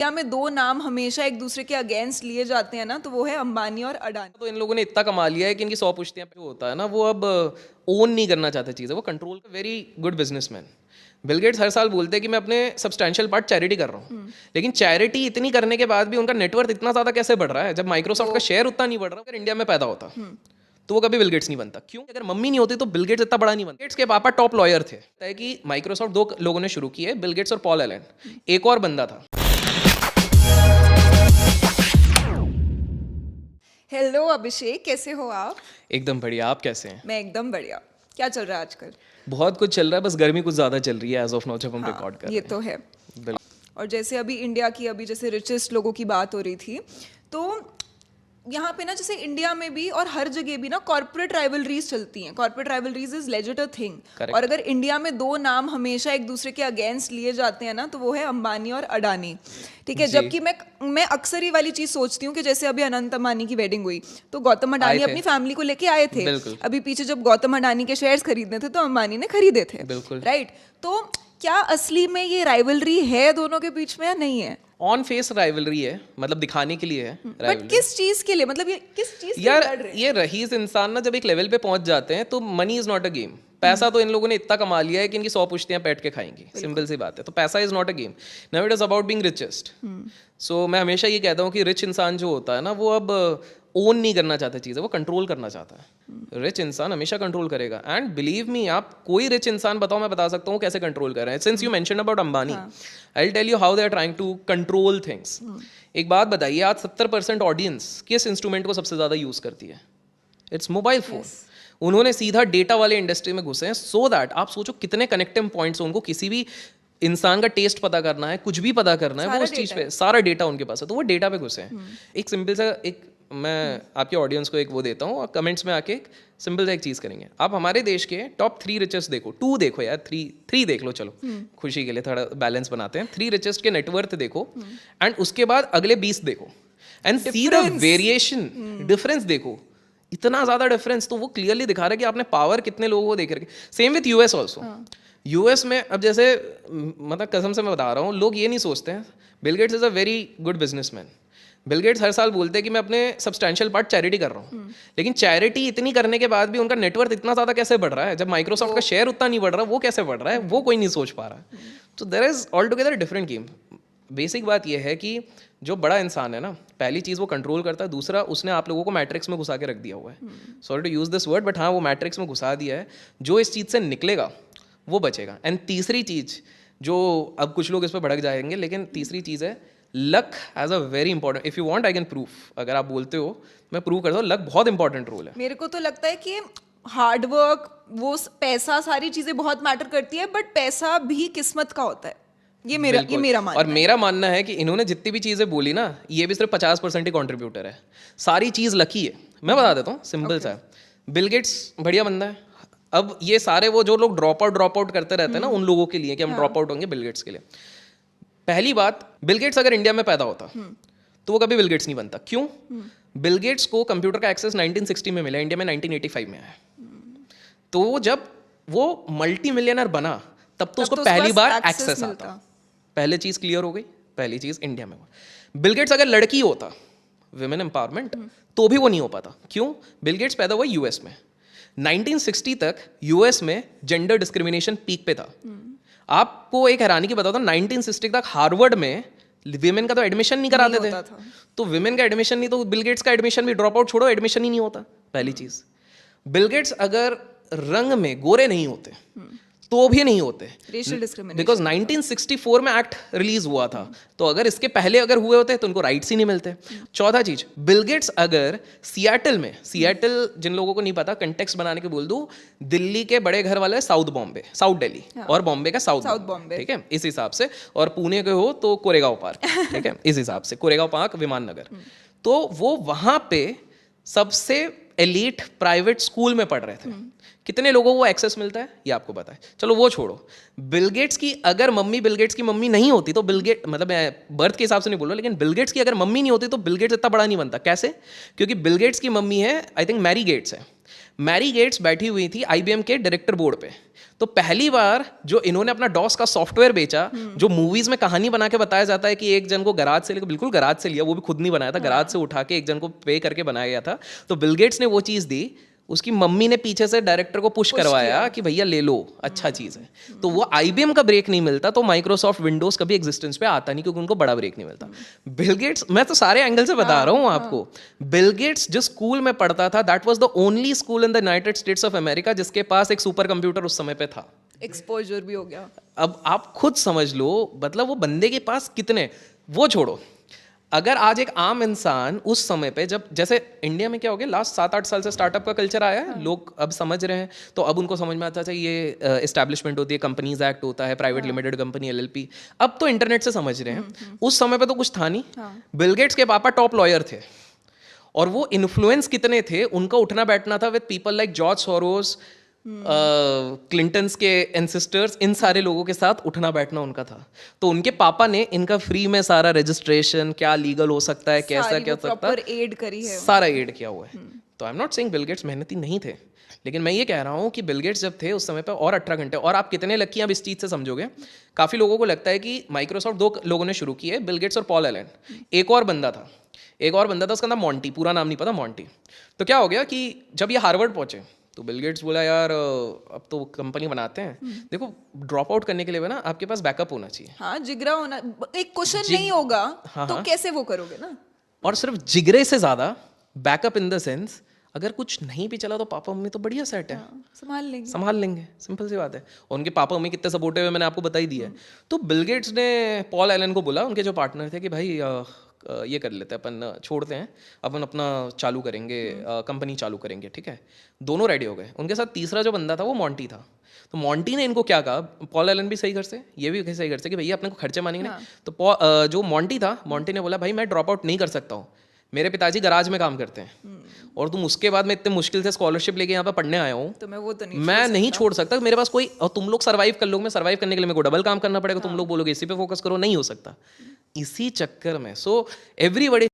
India में दो नाम हमेशा एक दूसरे के अगेंस्ट लिए जाते हैं ना, तो वो है अंबानी और अडानी। तो इन लोगों ने इतना कमा लिया है कि इनकी 100 पुश्तियां जो होता है ना, वो अब ओन नहीं करना चाहते चीज़ें, वो control. Very good businessman Bill Gates हर साल बोलते हैं कि मैं अपने सब्सटेंशियल पार्ट चैरिटी कर रहा हूँ, लेकिन चैरिटी इतनी करने के बाद भी उनका नेटवर्थ इतना ज़्यादा कैसे बढ़ रहा है? जब माइक्रोसॉफ्ट का शेयर उतना नहीं बढ़ रहा, अगर इंडिया में पैदा होता तो वो कभी बिल गेट्स नहीं बनता। क्यों? अगर मम्मी नहीं होती तो बिल गेट्स इतना बड़ा नहीं बनता। गेट्स के पापा टॉप लॉयर थे। है कि माइक्रोसॉफ्ट दो लोगों ने शुरू की है, बिल गेट्स और पॉल एलन। एक और बंदा था। हेलो अभिषेक, कैसे हो आप? एकदम बढ़िया, आप कैसे हैं? मैं एकदम बढ़िया। क्या चल रहा है आजकल? बहुत कुछ चल रहा है, बस गर्मी कुछ ज़्यादा चल रही है एज ऑफ नाउ जब हम रिकॉर्ड कर रहे ये हैं। तो है। और जैसे अभी इंडिया की जैसे रिचेस्ट लोगों की बात हो रही थी, तो यहाँ पे ना जैसे इंडिया में भी और हर जगह भी ना कॉर्पोरेट राइवलरीज चलती हैं। Corporate rivalries is legit a thing. Correct. और अगर इंडिया में दो नाम हमेशा एक दूसरे के अगेंस्ट लिए जाते हैं ना, तो वो है अंबानी और अडानी। ठीक है, जी। जबकि मैं अक्सर ये वाली चीज सोचती हूँ कि जैसे अभी अनंत अंबानी की वेडिंग हुई तो गौतम अडानी आए थे। अपनी फैमिली को लेके आए थे। बिल्कुल। अभी पीछे जब गौतम अडानी के शेयर्स खरीदने थे तो अंबानी ने खरीदे थे। बिल्कुल। राइट, तो क्या असली में ये राइवलरी है दोनों के बीच में या नहीं है? ऑन फेस राइवलरी है, मतलब दिखाने के लिए है बट rivalry। किस चीज के लिए? मतलब ये किस चीज के लिए यार लड़ रहे हैं? ये रईस इंसान ना जब एक लेवल पे पहुंच जाते हैं तो money is not a game. पैसा तो इन लोगों ने इतना कमा लिया है कि इनकी 100 पुश्तियां बैठ के खाएंगी। सिंपल सी बात है। तो पैसा is not a game, now it is about being richest. So मैं हमेशा ये कहता हूँ कि रिच इंसान जो होता है ना, वो अब ओन नहीं करना चाहता चीज़ें, वो कंट्रोल करना चाहता है। रिच इंसान हमेशा कंट्रोल करेगा। एंड बिलीव मी, आप कोई रिच इंसान बताओ, मैं बता सकता हूँ कैसे कंट्रोल कर रहे हैं। Since you mention about Ambani, I will tell you how they are trying to control things. एक बात बताइए, आज 70% ऑडियंस किस इंस्ट्रूमेंट को सबसे ज़्यादा यूज़ करती है? It's mobile phone. उन्होंने सीधा डेटा वाले इंडस्ट्री में घुसे हैं सो दैट आप सोचो कितने कनेक्टिव पॉइंट्स, उनको किसी भी इंसान का टेस्ट पता करना है, कुछ भी पता करना है, वो उस चीज़ पे सारा डेटा उनके पास है, तो वो डेटा पे घुसे हैं। एक सिंपल सा मैं आपके ऑडियंस को एक वो देता हूँ, और कमेंट्स में आके एक सिंपल सा एक चीज़ करेंगे। आप हमारे देश के टॉप 3 रिचेस्ट देखो, 2 देखो यार, 3 देख लो, चलो खुशी के लिए थोड़ा बैलेंस बनाते हैं। 3 रिचेस्ट के नेटवर्थ देखो, एंड उसके बाद अगले 20 देखो, and see the variation, difference देखो। इतना ज़्यादा डिफरेंस, तो वो क्लियरली दिखा रहा है कि आपने पावर कितने लोगों को देख रखे। Same with US also. US में अब जैसे मतलब कसम से मैं बता रहा हूँ, लोग ये नहीं सोचते हैं Bill Gates is a very good businessman. Bill Gates हर साल बोलते हैं कि मैं अपने सब्सटेंशियल पार्ट चैरिटी कर रहा हूँ, लेकिन चैरिटी इतनी करने के बाद भी उनका नेटवर्थ इतना ज़्यादा कैसे बढ़ रहा है? जब माइक्रोसॉफ्ट का शेयर उतना नहीं बढ़ रहा, वो कैसे बढ़ रहा है? वो कोई नहीं सोच पा रहा। तो there is all together different game. Basic बात यह है कि जो बड़ा इंसान है ना, पहली चीज़ वो कंट्रोल करता है, दूसरा उसने आप लोगों को मैट्रिक्स में घुसा के रख दिया हुआ है। Sorry to use this word, but हाँ, वो मैट्रिक्स में घुसा दिया है। जो इस चीज़ से निकलेगा वो बचेगा। एंड तीसरी चीज़ जो, अब कुछ लोग इस पर भड़क जाएंगे, लेकिन तीसरी चीज़ है luck as a very important. If you want I can proof, अगर आप बोलते हो मैं प्रूव करता हूँ, लक बहुत इंपॉर्टेंट रोल है। मेरे को तो लगता है कि हार्ड वर्क, वो पैसा, सारी चीजें बहुत मैटर करती है, बट पैसा भी किस्मत का होता है। ये मेरा मानना और है। मेरा मानना है कि इन्होंने जितनी भी चीज़ें बोली ना, ये भी सिर्फ 50% ही कॉन्ट्रीब्यूटर है। सारी चीज़ लकी है। मैं बता देता हूँ, सिंपल सा है। बिल गेट्स बढ़िया बंदा है। अब ये सारे वो जो लोग ड्रॉप आउट करते रहते हैं ना, उन लोगों के लिए कि हम ड्रॉप आउट होंगे बिल गेट्स के लिए। पहली बात, बिल गेट्स अगर इंडिया में पैदा होता तो वो कभी बिल गेट्स नहीं बनता। क्यों? बिल गेट्स को कंप्यूटर का एक्सेस 1960 में मिला, इंडिया में 1985 में आया। तो जब वो मल्टी मिलियनर बना, तब तो उसको पहली बार एक्सेस आता। पहले चीज क्लियर हो गई। पहली चीज इंडिया में हुआ। बिल गेट्स अगर लड़की होता, विमेन एम्पावरमेंट, तो भी वो नहीं हो पाता। क्यों? बिल गेट्स पैदा हुआ यूएस में। 1960 तक यूएस में जेंडर डिस्क्रिमिनेशन पीक पे था। आपको एक हैरानी की बताता हूँ, 1960 तक हार्वर्ड में विमेन का तो एडमिशन नहीं कराते थे। तो विमेन का एडमिशन नहीं, तो बिल गेट्स का एडमिशन भी ड्रॉप आउट छोड़ो, एडमिशन ही नहीं होता। पहली चीज, बिल गेट्स अगर रंग में गोरे नहीं होते तो भी नहीं होते, रेशियल डिस्क्रिमिनेशन, बिकॉज 1964 में एक्ट रिलीज हुआ था। तो अगर इसके पहले अगर हुए होते तो उनको राइट्स ही नहीं मिलते। चौथा चीज, बिल गेट्स अगर सियाटल में, सियाटल जिन लोगों को नहीं पता, कंटेक्स्ट बनाने के बोल दूं, दिल्ली के बड़े घर वाले साउथ बॉम्बे, साउथ दिल्ली, और बॉम्बे का साउथ बॉम्बे, ठीक है, इस हिसाब से, और पुणे के हो तो कोरेगांव पार्क, ठीक है, इस हिसाब से कोरेगांव पार्क, विमान नगर, तो वो वहां पे सबसे एलीट प्राइवेट स्कूल में पढ़ रहे थे। कितने लोगों को एक्सेस मिलता है ये आपको पता है। चलो वो छोड़ो, बिल गेट्स की अगर मम्मी, बिल गेट्स की मम्मी नहीं होती तो बिल गेट, मतलब मैं बर्थ के हिसाब से नहीं बोल रहा, लेकिन बिल गेट्स की अगर मम्मी नहीं होती तो बिल गेट्स इतना बड़ा नहीं बनता। कैसे? क्योंकि बिल गेट्स की मम्मी है, आई थिंक मैरी गेट्स है। मैरी गेट्स बैठी हुई थी IBM के डायरेक्टर बोर्ड पे, तो पहली बार जो इन्होंने अपना डॉस का सॉफ्टवेयर बेचा, जो मूवीज में कहानी बना के बताया जाता है कि एक जन को गराज से लेकर, बिल्कुल गराज से लिया, वो भी खुद नहीं बनाया था, गराज से उठा के एक जन को पे करके बनाया गया था, तो बिल गेट्स ने वो चीज़ दी, उसकी मम्मी ने पीछे से डायरेक्टर को पुश करवाया कि भैया ले लो, अच्छा चीज़ है। तो वो IBM का ब्रेक नहीं मिलता तो माइक्रोसॉफ्ट विंडोज कभी एग्जिस्टेंस पे आता नहीं, क्योंकि उनको बड़ा ब्रेक नहीं मिलता। बिल गेट्स, मैं तो सारे एंगल से बता रहा हूँ आपको, बिल गेट्स जिस स्कूल में पढ़ता था, that was the only school in the United states of America जिसके पास एक सुपर कंप्यूटर उस समय पे था। एक्सपोजर भी हो गया। अब आप खुद समझ लो, मतलब वो बंदे के पास कितने, वो छोड़ो, अगर आज एक आम इंसान उस समय पे, जब जैसे इंडिया में क्या हो गया, लास्ट 7-8 साल से स्टार्टअप का कल्चर आया है, लोग अब समझ रहे हैं, तो अब उनको समझ में आता है ये एस्टैब्लिशमेंट होती है, कंपनीज एक्ट होता है, प्राइवेट लिमिटेड कंपनी LLP, अब तो इंटरनेट से समझ रहे हैं। उस समय पे तो कुछ था नहीं। बिल गेट्स के पापा टॉप लॉयर थे, और वो इन्फ्लुएंस कितने थे, उनका उठना बैठना था with people like George Soros, Clintons के एंसेस्टर्स, इन सारे लोगों के साथ उठना बैठना उनका था। तो उनके पापा ने इनका फ्री में सारा रजिस्ट्रेशन, क्या लीगल हो सकता है, कैसा क्या हो सकता है, एड करी है, सारा एड किया हुआ है। तो I am not saying Bill Gates मेहनती नहीं थे, लेकिन मैं ये कह रहा हूँ कि बिल गेट्स जब थे उस समय पर और 18 घंटे, और आप कितने लकी आप इस चीज़ से समझोगे, काफ़ी लोगों को लगता है कि माइक्रोसॉफ्ट 2 लोगों ने शुरू की है, बिल गेट्स और पॉल एलन, एक और बंदा था, उसका नाम मॉन्टी, पूरा नाम नहीं पता, मॉन्टी। तो क्या हो गया कि जब ये हार्वर्ड पहुंचे तो बिल गेट्स बोला यार अब तो कंपनी बनाते हैं, देखो ड्रॉप आउट करने के लिए ना आपके पास बैकअप होना चाहिए। हाँ, जिगरा होना, एक क्वेश्चन नहीं होगा तो कैसे वो करोगे ना। और सिर्फ जिगरे से ज्यादा बैकअप इन द सेंस, अगर कुछ नहीं भी चला तो पापा मम्मी तो बढ़िया सेट है, संभाल लेंगे, सिंपल सी बात है। उनके पापा मम्मी कितने सपोर्टिव है मैंने आपको बता ही दिया है। तो बिल गेट्स ने पॉल एलन को बोला, उनके जो पार्टनर थे, कि भाई ये कर लेते हैं अपन, छोड़ते हैं, अपन अपना चालू करेंगे, कंपनी चालू करेंगे, ठीक है। दोनों रेडी हो गए। उनके साथ तीसरा जो बंदा था वो मॉन्टी था। तो मॉन्टी ने इनको क्या कहा, पॉल एलन भी सही घर से, ये भी सही घर से, कि भैया अपने को खर्चे मानेंगे नहीं। तो जो मॉन्टी था, मॉन्टी ने बोला भाई मैं ड्रॉप आउट नहीं कर सकता हूँ, मेरे पिताजी गराज में काम करते हैं, और तुम उसके बाद मैं इतने मुश्किल से स्कॉलरशिप लेके यहाँ पे पढ़ने आया हूँ, तो मैं नहीं छोड़ सकता, मेरे पास कोई, और तुम लोग सर्वाइव कर लोगे, मैं सर्वाइव करने के लिए मेरे को डबल काम करना पड़ेगा, तुम लोग बोलोगे इसी पे फोकस करो, नहीं हो सकता। इसी चक्कर में सो एवरीबॉडी